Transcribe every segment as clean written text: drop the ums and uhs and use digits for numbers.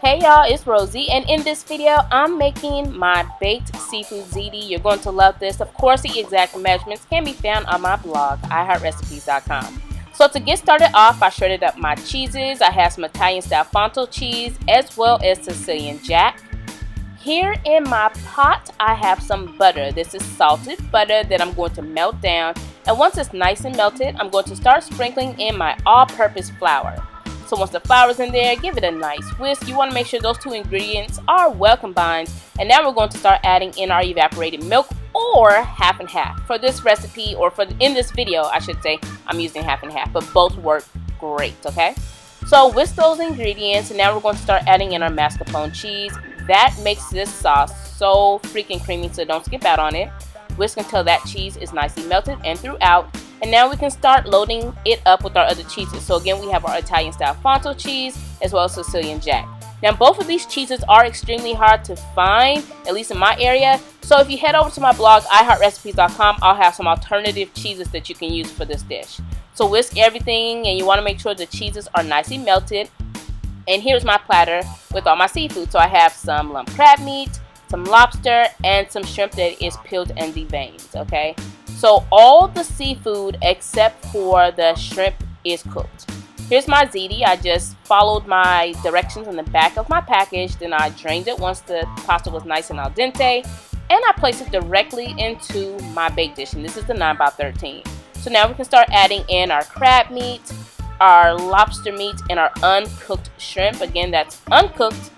Hey y'all, it's Rosie, and in this video I'm making my baked seafood ziti. You're going to love this. Of course, the exact measurements can be found on my blog, iHeartRecipes.com. So to get started off, I shredded up my cheeses. I have some Italian style fontal cheese as well as Sicilian jack. Here in my pot, I have some butter. This is salted butter that I'm going to melt down. And once it's nice and melted, I'm going to start sprinkling in my all-purpose flour. So once the flour is in there, give it a nice whisk. You want to make sure those two ingredients are well combined. And now we're going to start adding in our evaporated milk, or half and half. For this recipe, or in this video, I should say, I'm using half and half, but both work great, okay? So whisk those ingredients, and now we're going to start adding in our mascarpone cheese. That makes this sauce so freaking creamy, so don't skip out on it. Whisk until that cheese is nicely melted and throughout. And now we can start loading it up with our other cheeses. So again, we have our Italian style fontal cheese as well as Sicilian jack. Now both of these cheeses are extremely hard to find, at least in my area. So if you head over to my blog, iHeartRecipes.com, I'll have some alternative cheeses that you can use for this dish. So whisk everything, and you want to make sure the cheeses are nicely melted. And here's my platter with all my seafood. So I have some lump crab meat, some lobster, and some shrimp that is peeled and deveined, okay? So all the seafood except for the shrimp is cooked. Here's my ziti. I just followed my directions on the back of my package. Then I drained it once the pasta was nice and al dente. And I placed it directly into my baked dish. And this is the 9x13. So now we can start adding in our crab meat, our lobster meat, and our uncooked shrimp. Again, that's uncooked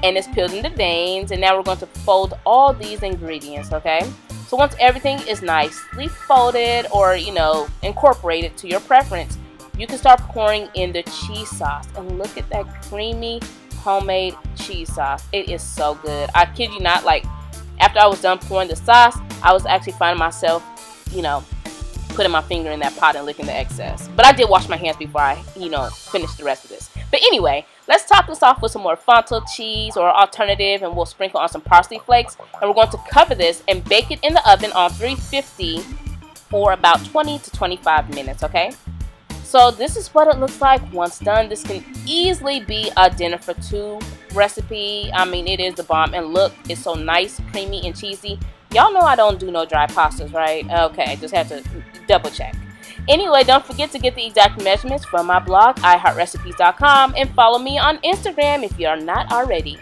and it's peeled in the veins. And now we're going to fold all these ingredients, okay? So once everything is nicely folded or, incorporated to your preference, you can start pouring in the cheese sauce. And look at that creamy homemade cheese sauce. It is so good. I kid you not, like after I was done pouring the sauce, I was actually finding myself, putting my finger in that pot and licking the excess. But I did wash my hands before I, finished the rest of this. But anyway, let's top this off with some more fontal cheese or alternative, and we'll sprinkle on some parsley flakes. And we're going to cover this and bake it in the oven on 350 for about 20 to 25 minutes, okay? So this is what it looks like once done. This can easily be a dinner for two recipe. I mean, it is the bomb. And look, it's so nice, creamy, and cheesy. Y'all know I don't do no dry pastas, right? Okay, just have to double check. Anyway, don't forget to get the exact measurements from my blog, iHeartRecipes.com, and follow me on Instagram if you are not already.